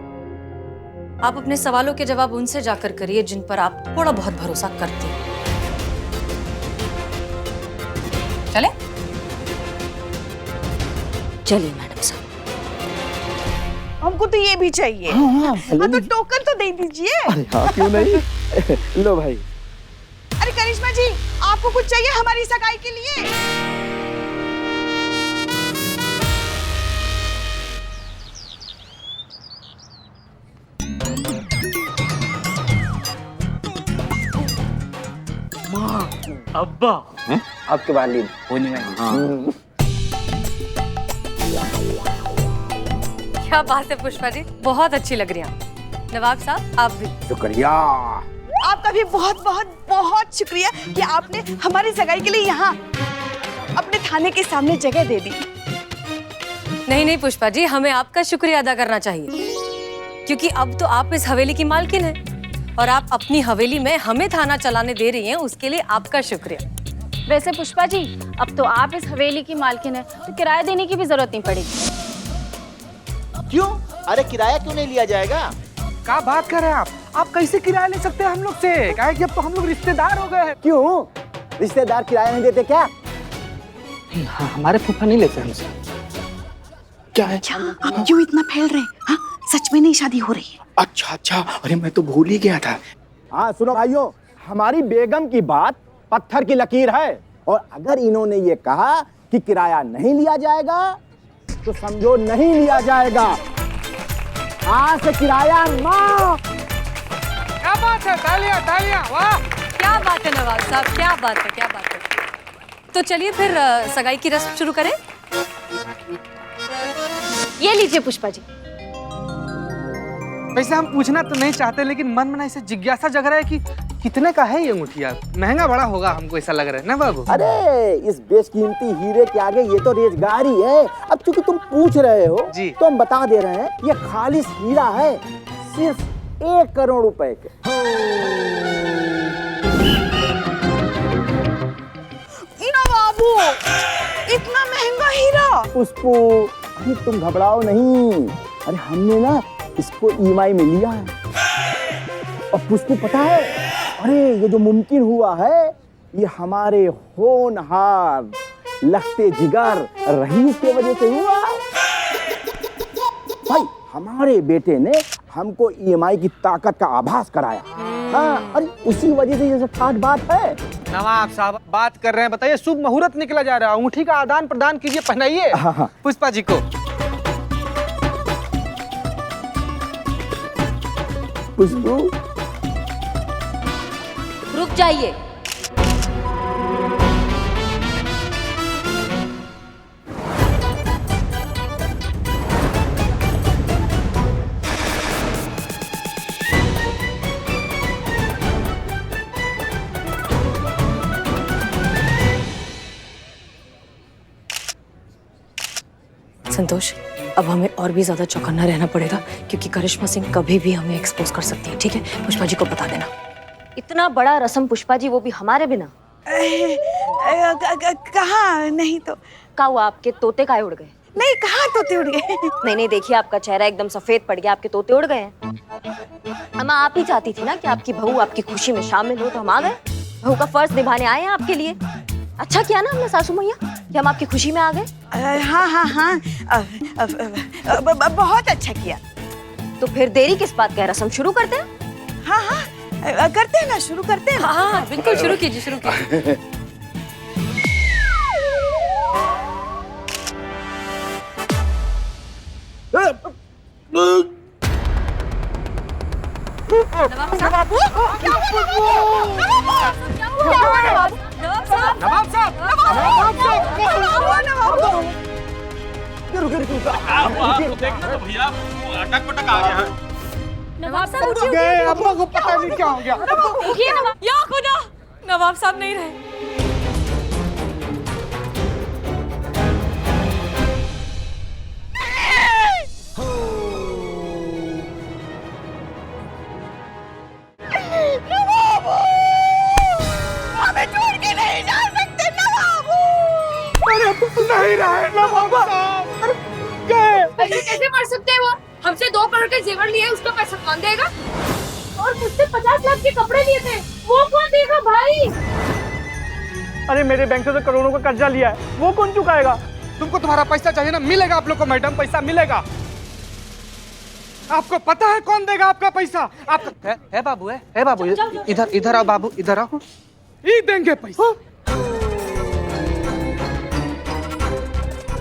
आप अपने सवालों के जवाब उनसे जाकर करिए जिन पर आप थोड़ा बहुत भरोसा करते हैं। चले चलिए मैडम साहब। हमको तो ये भी चाहिए। हाँ, तो टोकन तो दे दीजिए। अरे हाँ, क्यों नहीं। लो भाई। अरे करिश्मा जी, आपको कुछ चाहिए हमारी सगाई के लिए? माँ, अब्बा, आपके वालिद होने वाली। क्या बात है पुष्पा जी, बहुत अच्छी लग रही हैं। नवाब साहब आप भी। शुक्रिया। आपका भी बहुत बहुत बहुत शुक्रिया कि आपने हमारी सगाई के लिए यहाँ अपने थाने के सामने जगह दे दी। नहीं पुष्पा जी, हमें आपका शुक्रिया अदा करना चाहिए, क्योंकि अब तो आप इस हवेली की मालकिन हैं और आप अपनी हवेली में हमें थाना चलाने दे रही हैं, उसके लिए आपका शुक्रिया। वैसे पुष्पा जी, अब तो आप इस हवेली की मालकिन है, तो किराया देने की भी जरूरत नहीं पड़ेगी। क्यों? अरे किराया क्यों नहीं लिया जाएगा? क्या बात कर रहे हैं आप कैसे किराया ले सकते हैं हम लोग से? क्या है कि अब तो हम लोग रिश्तेदार हो गए हैं। क्यों? रिश्तेदार किराया नहीं देते क्या? हाँ, हमारे फूफा नहीं लेते हमसे। क्या है? आप क्यों इतना फैल रहे हैं? हाँ, सच में नहीं शादी हो रही है? अच्छा अच्छा, अरे मैं तो भूल ही गया था। हाँ सुनो भाइयों, हमारी बेगम की बात पत्थर की लकीर है, और अगर इन्होंने ये कहा कि किराया नहीं लिया जाएगा तो समझो नहीं लिया जाएगा। आज से किराया माफ। क्या बात है, तालियां तालियां, वाह क्या बात है नवाब साहब, क्या बात है, क्या बात है। तो चलिए फिर सगाई की रस्म शुरू करें। ये लीजिए पुष्पा जी। वैसे हम पूछना तो नहीं चाहते, लेकिन मन में ऐसे जिज्ञासा जग रहा है कि कितने का है ये अंगूठिया? महंगा बड़ा होगा हमको ऐसा लग रहा है ना बाबू? अरे इस बेशकीमती हीरे के आगे ये तो रेजगारी है। अब चूंकि तुम पूछ रहे हो जी, तो हम बता दे रहे हैं, ये खालिस हीरा है, सिर्फ 1 करोड़ रुपए के। बाबू, इतना महंगा हीरा? पुष्पू, अरे तुम घबराओ नहीं। अरे हमने ना इसको ईएमआई में लिया है। और पुष्पू पता है, अरे ये जो मुमकिन हुआ है, ये हमारे होनहार लगते जिगर रईस की वजह से हुआ। भाई हमारे बेटे ने हमको ईएमआई की ताकत का आभास कराया। हाँ, अरे उसी वजह से ये सब खास बात है। नवाब साहब बात कर रहे हैं, बताइए शुभ मुहूर्त निकला जा रहा है, अंगूठी का आदान प्रदान कीजिए, पहनाइए पुष्पा जी को। पुष्पू रुक जाइए। संतोष, अब हमें और भी ज्यादा चौकन्ना रहना पड़ेगा, क्योंकि करिश्मा सिंह कभी भी हमें एक्सपोज कर सकती है। ठीक है, पुष्पा जी को बता देना। इतना बड़ा रस्म पुष्पा जी, वो भी हमारे बिना। कहाँ? नहीं तो का हुआ, आपके तोते काहे उड़ गए? नहीं, कहाँ तोते उड़ गए? नहीं देखिए, आपका चेहरा एकदम सफेद पड़ गया, आपके तोते उड़ गए हैं। अम्मा आप ही चाहती थी ना कि आपकी बहू आपकी खुशी में शामिल हो, तो हम आ गए। बहू का फर्ज निभाने आए हैं आपके लिए। अच्छा किया ना हमने सासू मैया कि हम आपकी खुशी में आ गए। हाँ हाँ हाँ, बहुत अच्छा किया। तो फिर देरी किस बात का, रस्म शुरू करते हैं? हाँ हाँ करते हैं ना, शुरू करते हैं। हाँ बिल्कुल, शुरू कीजिए, शुरू कीजिए। भैया अटक पटक आ गया। नवाब साहब उठिए, अम्मा को पता नहीं क्या हो गया। उठिए नवाब। या खुदा, नवाब साहब नहीं रहे। हमें छोड़ के नहीं जा सकते नवाब। नहीं रहे नवाब साहब, गए। ऐसे कैसे मर सकते हैं वो? हमसे 2 करोड़ के जेवर लिए, उसका पैसा कौन देगा? और मुझसे 50 लाख के कपड़े लिए थे, वो कौन देगा भाई? अरे मेरे बैंक से तो करोड़ों का कर्जा लिया है, वो कौन चुकाएगा? तुमको तुम्हारा पैसा चाहिए ना, मिलेगा आप लोग को मैडम, पैसा मिलेगा। आपको पता है कौन देगा आपका पैसा? आपका है बाबू, है बाबू, इधर इधर आओ बाबू, इधर आओ। ये देंगे पैसा।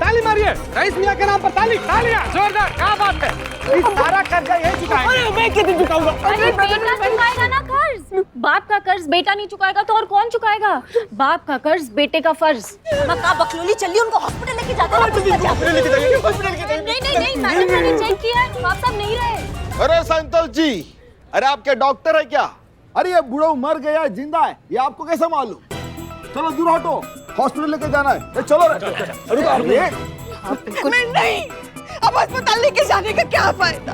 ताली मारिए रईस मियां के नाम पर, ताली, तालियां जोरदार, क्या बात है। इस सारा कर्जा यही चुकाएंगे। अरे मैं कितनी चुकाऊंगा? अरे बेटा चुकाएगा ना कर्ज। बाप का कर्ज बेटा नहीं चुकाएगा तो और कौन चुकाएगा? बाप का कर्ज बेटे का फर्ज। मक्का बकलोली चलिए, उनको हॉस्पिटल लेके जाते हैं। नहीं मैडम ने चेक किया, बाप साहब नहीं रहे। अरे संतोष जी, अरे आपके डॉक्टर है क्या? अरे ये बूढ़ा मर गया जिंदा है, ये आपको कैसे मालूम? चलो दूर हटो, हॉस्पिटल लेके जाना है। चलो नहीं, अब अस्पताल लेके जाने का क्या फायदा?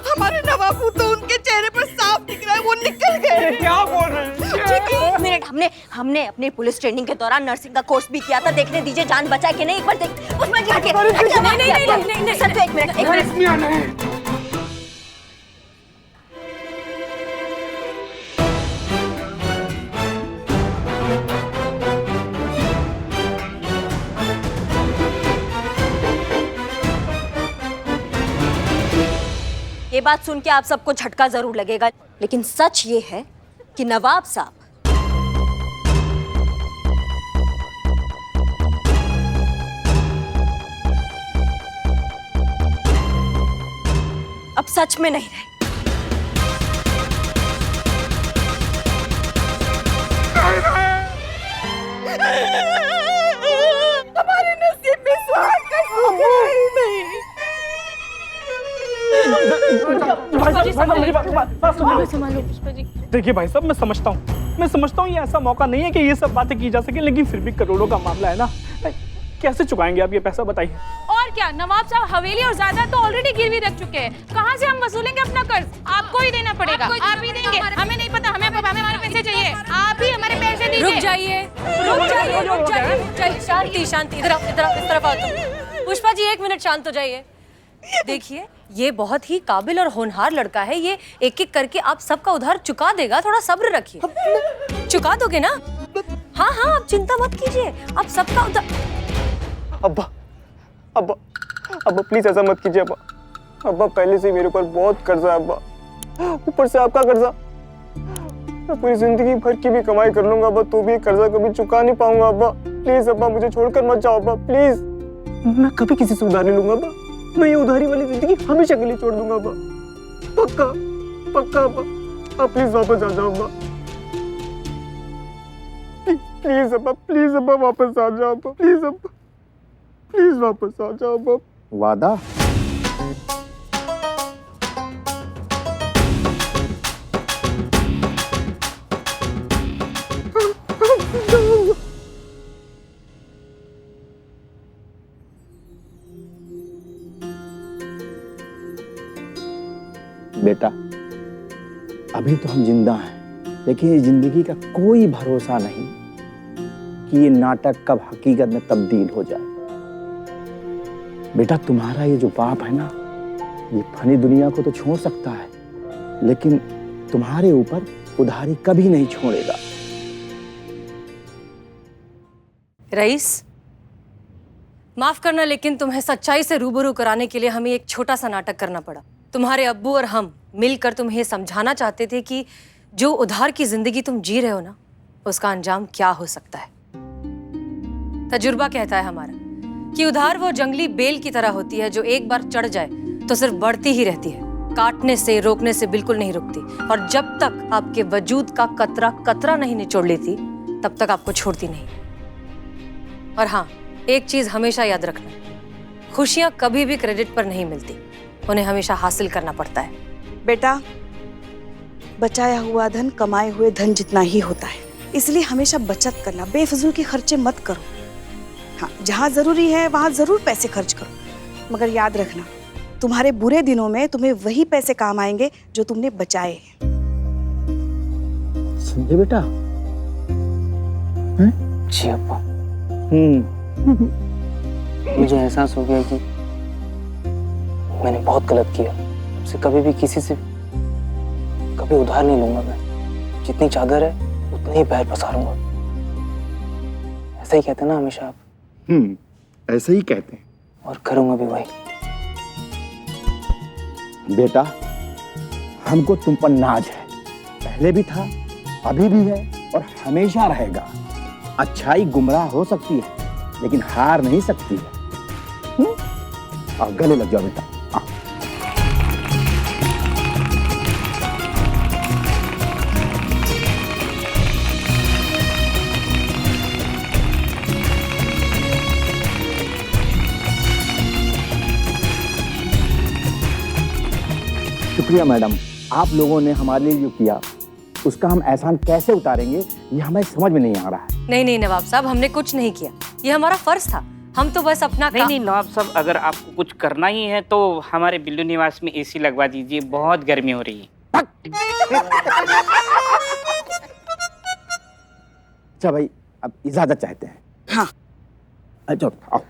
हमारे नवाबू तो उनके चेहरे पर साफ दिख रहा है, वो निकल गए। क्या बोल रहे हैं? एक मिनट, हमने अपनी पुलिस ट्रेनिंग के दौरान नर्सिंग का कोर्स भी किया था। देखने दीजिए जान बचा कि नहीं, एक बार देख। उसमें नहीं, सर एक मिनट। ये बात सुन के आप सबको झटका जरूर लगेगा, लेकिन सच ये है कि नवाब साहब अब सच में नहीं रहे। हमारे नसीब में सुहाग का सुहाग ही नहीं। देखिए भाई साहब, मैं समझता हूँ ये ऐसा मौका नहीं है कि ये सब बातें की जा सके, लेकिन फिर भी करोड़ों का मामला है ना, कैसे चुकाएंगे आप ये पैसा, बताइए। और क्या, नवाब साहब हवेली और जायदाद तो ऑलरेडी गिरवी रख चुके हैं, कहाँ से हम वसूलेंगे अपना कर्ज? आपको ही देना पड़ेगा। आप ही देंगे, हमें नहीं पता, हमें हमारे पैसे चाहिए, आप ही हमारे पैसे दीजिए। रुक जाइए, शांति, इधर इस तरफ आओ तुम। पुष्पा जी 1 मिनट शांत हो जाइए। देखिए, ये बहुत ही काबिल और होनहार लड़का है, ये एक एक करके आप सबका उधार चुका देगा, थोड़ा सब्र रखिए। चुका दोगे ना? हाँ, आप चिंता मत कीजिए, आप सबका उधार। अब्बा प्लीज ऐसा मत कीजिए अब्बा, पहले से मेरे ऊपर बहुत कर्जा है अब्बा, ऊपर से आपका कर्जा। मैं पूरी जिंदगी भर की भी कमाई कर लूंगा अब्बा, तो भी कर्जा कभी चुका नहीं पाऊंगा अब्बा। प्लीज अब्बा, मुझे छोड़कर मत जाओ अब्बा, प्लीज। मैं कभी किसी से उधार नहीं लूंगा अब्बा, मैं ये उधारी वाली जिंदगी हमेशा के लिए छोड़ दूंगा अब्बा, पक्का अब्बा। आप प्लीज वापस आ जाओ अब्बा, प्लीज अब्बा वापस आ जाओ अब्बा, प्लीज वापस आ जाओ अब्बा। वादा? बेटा, अभी तो हम जिंदा हैं, लेकिन ये जिंदगी का कोई भरोसा नहीं कि ये नाटक कब हकीकत में तब्दील हो जाए। बेटा, तुम्हारा ये जो बाप है ना, ये फनी दुनिया को तो छोड़ सकता है, लेकिन तुम्हारे ऊपर उधारी कभी नहीं छोड़ेगा। रईस, माफ करना, लेकिन तुम्हें सच्चाई से रूबरू कराने के लिए हमें एक छोटा सा नाटक करना पड़ा। तुम्हारे अब्बू और हम मिलकर तुम्हें ये समझाना चाहते थे कि जो उधार की जिंदगी तुम जी रहे हो ना, उसका अंजाम क्या हो सकता है। तजुर्बा कहता है हमारा कि उधार वो जंगली बेल की तरह होती है जो एक बार चढ़ जाए तो सिर्फ बढ़ती ही रहती है, काटने से रोकने से बिल्कुल नहीं रुकती, और जब तक आपके वजूद का कतरा नहीं निचोड़ लेती तब तक आपको छोड़ती नहीं। और हाँ, एक चीज हमेशा याद रखना, खुशियां कभी भी क्रेडिट पर नहीं मिलती, उन्हें हमेशा हासिल करना पड़ता है। बेटा, बचाया हुआ धन कमाए हुए धन जितना ही होता है, इसलिए हमेशा बचत करना, बेफजूल के खर्चे मत करो। हाँ, जहाँ जरूरी है वहाँ जरूर पैसे खर्च करो, मगर याद रखना, तुम्हारे बुरे दिनों में तुम्हें वही पैसे काम आएंगे जो तुमने बचाए हैं। समझे बेटा? जी अब्बा। मुझे एहसास हो गया कि मैंने बहुत गलत किया। से कभी भी किसी से कभी उधार नहीं लूंगा मैं। जितनी चादर है उतने ही पैर पसारूंगा। ऐसा ही कहते हैं ना हमेशा आप? ऐसे ही कहते हैं। और करूंगा भी वही। बेटा, हमको तुम पर नाज है, पहले भी था, अभी भी है और हमेशा रहेगा। अच्छाई गुमराह हो सकती है लेकिन हार नहीं सकती है। गले लग जाओ बेटा। शुक्रिया मैडम, आप लोगों ने हमारे लिए जो किया उसका हम एहसान कैसे उतारेंगे ये हमें समझ में नहीं आ रहा है। नहीं नहीं नवाब साहब, हमने कुछ नहीं किया, ये हमारा फर्ज था। हम तो बस अपना नहीं नवाब साहब, अगर आपको कुछ करना ही है तो हमारे बिल्लू निवास में एसी लगवा दीजिए, बहुत गर्मी हो रही है। अच्छा भाई, अब इजाजत चाहते हैं। हाँ। अच्छा आओ।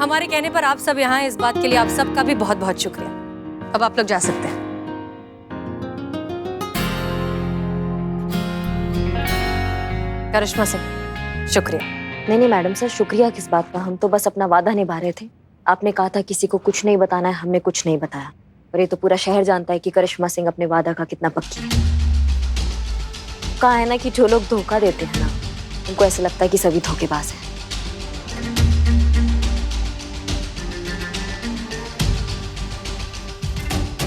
हमारे कहने पर आप सब यहाँ हैं, इस बात के लिए आप सबका भी बहुत बहुत शुक्रिया। अब आप लोग जा सकते हैं। करिश्मा सिंह, शुक्रिया। नहीं मैडम सर, शुक्रिया किस बात का, हम तो बस अपना वादा निभा रहे थे। आपने कहा था किसी को कुछ नहीं बताना है, हमने कुछ नहीं बताया। और ये तो पूरा शहर जानता है कि करिश्मा सिंह अपने वादा का कितना पक्की है। कहा है ना कि जो लोग धोखा देते हैं ना, उनको ऐसा लगता है कि सभी धोखेबाज हैं।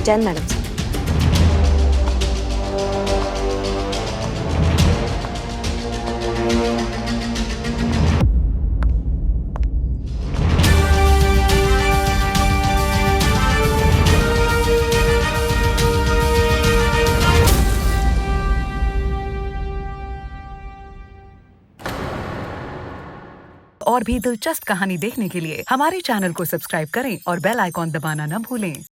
Jain madam sir. और भी दिलचस्प कहानी देखने के लिए हमारे चैनल को सब्सक्राइब करें और बेल आइकॉन दबाना न भूलें।